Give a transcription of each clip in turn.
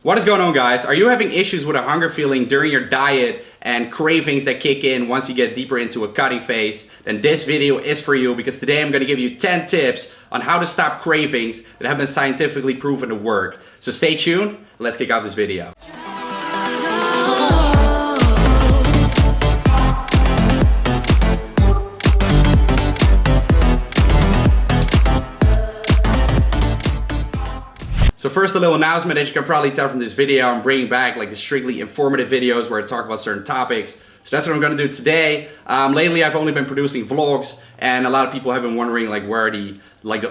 What is going on, guys? Are you having issues with a hunger feeling during your diet and cravings that kick in once you get deeper into a cutting phase? Then this video is for you, because today I'm going to give you 10 tips on how to stop cravings that have been scientifically proven to work. So stay tuned, let's kick off this video. So first, a little announcement. As you can probably tell from this video, I'm bringing back like the strictly informative videos where I talk about certain topics. So that's what I'm going to do today. Lately, I've only been producing vlogs, and a lot of people have been wondering like where are the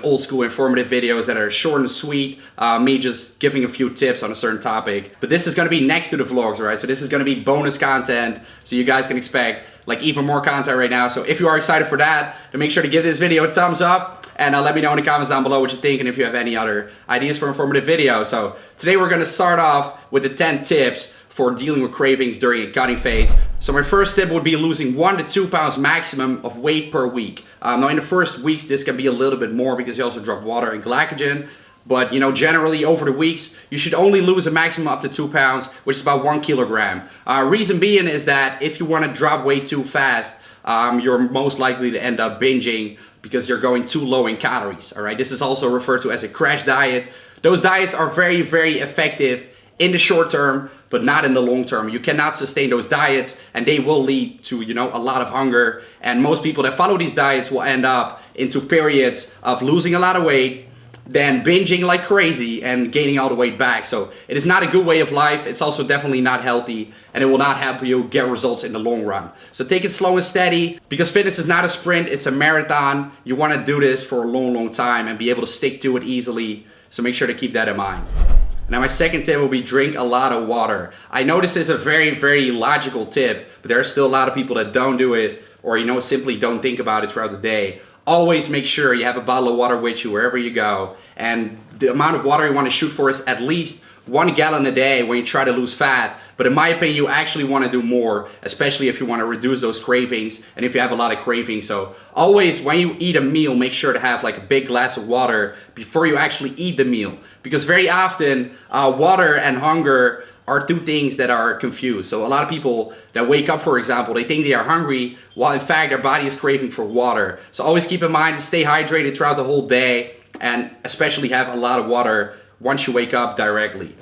old school informative videos that are short and sweet, me just giving a few tips on a certain topic. But this is going to be next to the vlogs, all right? So this is going to be bonus content, so you guys can expect like even more content right now. So if you are excited for that, then make sure to give this video a thumbs up, and let me know in the comments down below what you think and if you have any other ideas for informative videos. So today we're going to start off with the 10 tips for dealing with cravings during a cutting phase. So my first tip would be losing 1 to 2 pounds maximum of weight per week. Now in the first weeks this can be a little bit more because you also drop water and glycogen. But you know, generally over the weeks, you should only lose a maximum up to 2 pounds, which is about 1 kilogram. Reason being is that if you want to drop weight too fast, you're most likely to end up binging because you're going too low in calories, all right? This is also referred to as a crash diet. Those diets are very, very effective in the short term, but not in the long term. You cannot sustain those diets, and they will lead to, you know, a lot of hunger. And most people that follow these diets will end up into periods of losing a lot of weight, then binging like crazy and gaining all the weight back. So it is not a good way of life. It's also definitely not healthy, and it will not help you get results in the long run. So take it slow and steady, because fitness is not a sprint, it's a marathon. You want to do this for a long, long time and be able to stick to it easily. So make sure to keep that in mind. Now my second tip will be drink a lot of water. I know this is a very, very logical tip, but there are still a lot of people that don't do it, or, you know, simply don't think about it throughout the day. Always make sure you have a bottle of water with you wherever you go. And the amount of water you want to shoot for is at least 1 gallon a day when you try to lose fat. But in my opinion, you actually want to do more, especially if you want to reduce those cravings and if you have a lot of cravings. So always when you eat a meal, make sure to have like a big glass of water before you actually eat the meal. Because very often water and hunger are two things that are confused. So a lot of people that wake up, for example, they think they are hungry, while in fact their body is craving for water. So always keep in mind to stay hydrated throughout the whole day, and especially have a lot of water once you wake up directly.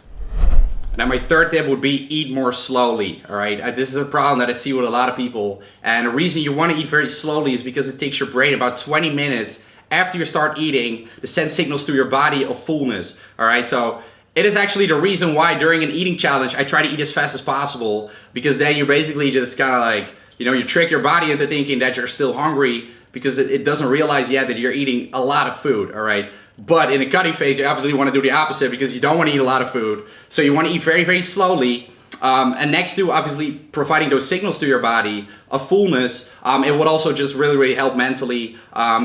Now my third tip would be eat more slowly, all right? This is a problem that I see with a lot of people, and the reason you want to eat very slowly is because it takes your brain about 20 minutes after you start eating to send signals to your body of fullness, all right? So it is actually the reason why during an eating challenge I try to eat as fast as possible, because then you basically just kind of like, you know, you trick your body into thinking that you're still hungry because it doesn't realize yet that you're eating a lot of food, all right? But in a cutting phase, you obviously want to do the opposite, because you don't want to eat a lot of food. So you want to eat very, very slowly. And next to obviously providing those signals to your body of fullness, it would also just really, really help mentally,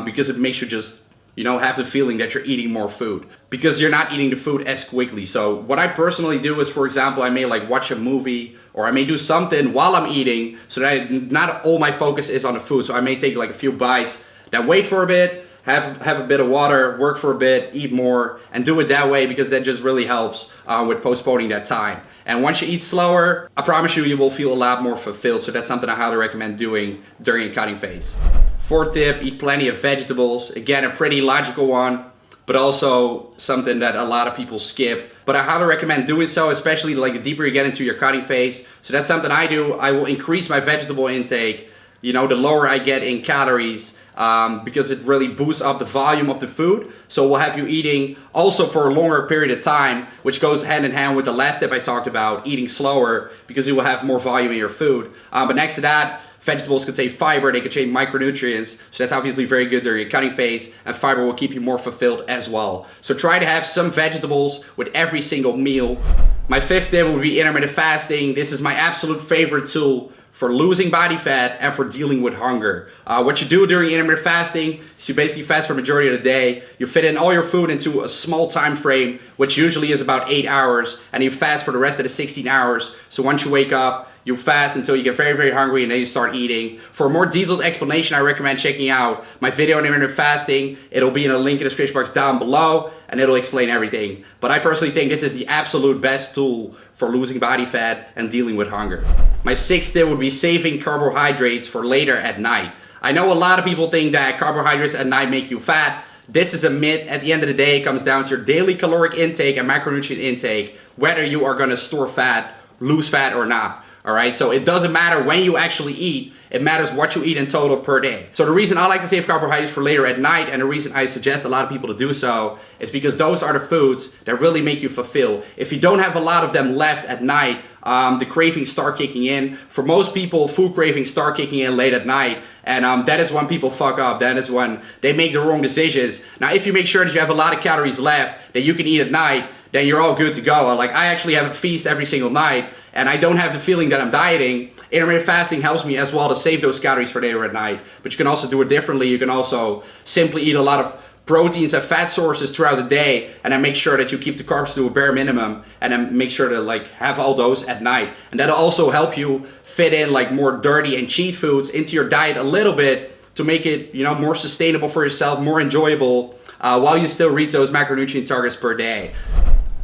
because it makes you just, you know, have the feeling that you're eating more food because you're not eating the food as quickly. So what I personally do is, for example, I may like watch a movie, or I may do something while I'm eating so that not all my focus is on the food. So I may take like a few bites, then wait for a bit, have a bit of water, work for a bit, eat more, and do it that way, because that just really helps with postponing that time. And once you eat slower, I promise you, you will feel a lot more fulfilled. So that's something I highly recommend doing during a cutting phase. Fourth tip, eat plenty of vegetables. Again, a pretty logical one, but also something that a lot of people skip. But I highly recommend doing so, especially like the deeper you get into your cutting phase. So that's something I do. I will increase my vegetable intake, you know, the lower I get in calories, because it really boosts up the volume of the food. So we'll have you eating also for a longer period of time, which goes hand in hand with the last tip I talked about, eating slower, because you will have more volume in your food. But next to that, vegetables contain fiber, they contain micronutrients, so that's obviously very good during your cutting phase, and fiber will keep you more fulfilled as well. So try to have some vegetables with every single meal. My fifth tip would be intermittent fasting. This is my absolute favorite tool for losing body fat and for dealing with hunger. What you do during intermittent fasting is you basically fast for the majority of the day. You fit in all your food into a small time frame, which usually is about 8 hours, and you fast for the rest of the 16 hours. So once you wake up, you fast until you get very, very hungry, and then you start eating. For a more detailed explanation, I recommend checking out my video on intermittent fasting. It'll be in a link in the description box down below, and it'll explain everything. But I personally think this is the absolute best tool for losing body fat and dealing with hunger. My 6th tip would be saving carbohydrates for later at night. I know a lot of people think that carbohydrates at night make you fat. This is a myth. At the end of the day, it comes down to your daily caloric intake and macronutrient intake, whether you are gonna store fat, lose fat or not. All right, so it doesn't matter when you actually eat, it matters what you eat in total per day. So the reason I like to save carbohydrates for later at night, and the reason I suggest a lot of people to do so, is because those are the foods that really make you fulfill. If you don't have a lot of them left at night, the cravings start kicking in. For most people, food cravings start kicking in late at night, and that is when people fuck up. That is when they make the wrong decisions. Now, if you make sure that you have a lot of calories left that you can eat at night, then you're all good to go. Like, I actually have a feast every single night, and I don't have the feeling that I'm dieting. Intermittent fasting helps me as well to save those calories for later at night, but you can also do it differently. You can also simply eat a lot of proteins and fat sources throughout the day, and then make sure that you keep the carbs to a bare minimum, and then make sure to like have all those at night. And that'll also help you fit in like more dirty and cheat foods into your diet a little bit to make it, you know, more sustainable for yourself, more enjoyable, while you still reach those macronutrient targets per day.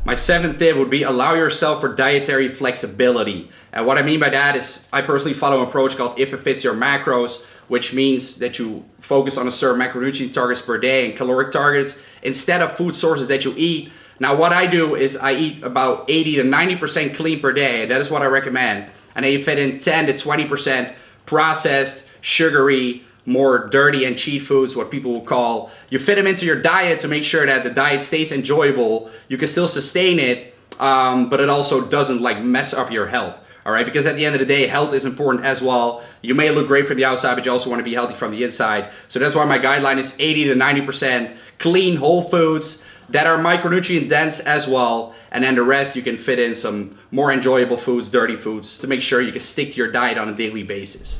My 7th tip would be allow yourself for dietary flexibility. And what I mean by that is I personally follow an approach called if it fits your macros, which means that you focus on a certain macronutrient targets per day and caloric targets instead of food sources that you eat. Now what I do is I eat about 80 to 90% clean per day. That is what I recommend. And then you fit in 10 to 20% processed, sugary, more dirty and cheat foods, what people will call. You fit them into your diet to make sure that the diet stays enjoyable. You can still sustain it, but it also doesn't like mess up your health. All right, because at the end of the day, health is important as well. You may look great from the outside, but you also want to be healthy from the inside. So that's why my guideline is 80 to 90% clean whole foods that are micronutrient dense as well. And then the rest you can fit in some more enjoyable foods, dirty foods, to make sure you can stick to your diet on a daily basis.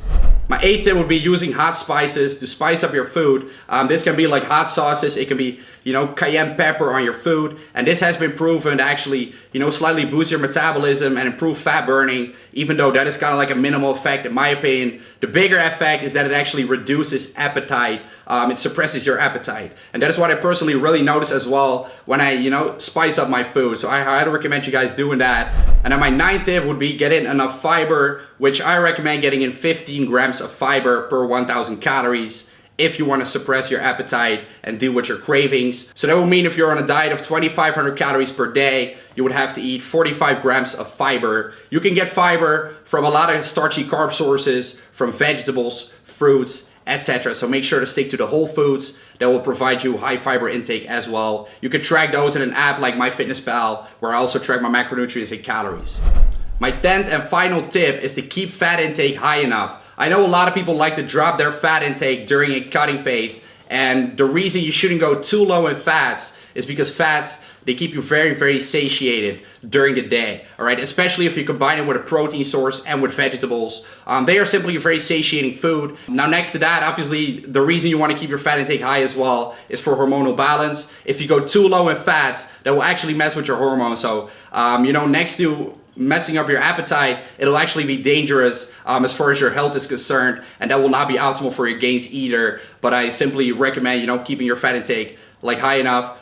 My 8th tip would be using hot spices to spice up your food. This can be like hot sauces. It can be, you know, cayenne pepper on your food. And this has been proven to actually, you know, slightly boost your metabolism and improve fat burning, even though that is kind of like a minimal effect in my opinion. The bigger effect is that it actually reduces appetite. It suppresses your appetite. And that is what I personally really notice as well when I, you know, spice up my food. So I highly recommend you guys doing that. And then my 9th tip would be get in enough fiber, which I recommend getting in 15 grams of fiber per 1,000 calories if you want to suppress your appetite and deal with your cravings. So that will mean if you're on a diet of 2,500 calories per day, you would have to eat 45 grams of fiber. You can get fiber from a lot of starchy carb sources, from vegetables, fruits, etc. So make sure to stick to the whole foods that will provide you high fiber intake as well. You can track those in an app like MyFitnessPal, where I also track my macronutrients and calories. My 10th and final tip is to keep fat intake high enough. I know a lot of people like to drop their fat intake during a cutting phase, and the reason you shouldn't go too low in fats is because fats, they keep you very, very satiated during the day, all right? Especially if you combine it with a protein source and with vegetables. They are simply a very satiating food. Now, next to that, obviously, the reason you want to keep your fat intake high as well is for hormonal balance. If you go too low in fats, that will actually mess with your hormones. So, you know, next to messing up your appetite, it'll actually be dangerous as far as your health is concerned, and that will not be optimal for your gains either. But I simply recommend, you know, keeping your fat intake like high enough.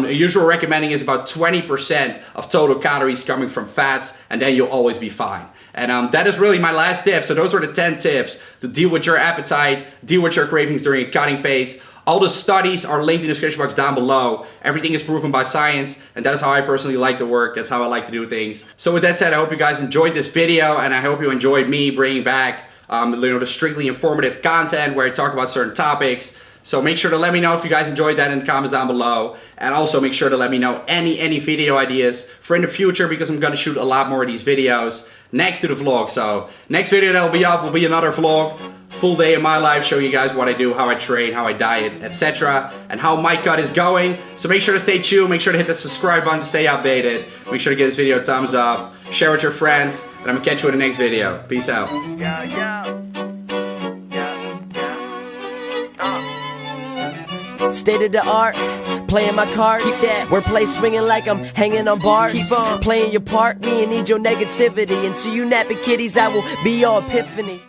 Usual recommending is about 20% of total calories coming from fats, and then you'll always be fine. And that is really my last tip. So those were the 10 tips to deal with your appetite, deal with your cravings during a cutting phase. All the studies are linked in the description box down below. Everything is proven by science, and that is how I personally like to work. That's how I like to do things. So with that said, I hope you guys enjoyed this video, and I hope you enjoyed me bringing back the strictly informative content where I talk about certain topics. So make sure to let me know if you guys enjoyed that in the comments down below. And also make sure to let me know any video ideas for in the future, because I'm gonna shoot a lot more of these videos next to the vlog. So next video that'll be up will be another vlog, full day in my life, showing you guys what I do, how I train, how I diet, etc. and how my cut is going. So make sure to stay tuned, make sure to hit the subscribe button to stay updated. Make sure to give this video a thumbs up, share with your friends, and I'm gonna catch you in the next video. Peace out. State of the art, playing my cards. Keep that wordplay swinging like I'm hanging on bars. Keep on playing your part. We ain't need your negativity. And to you nappy kitties, I will be your epiphany.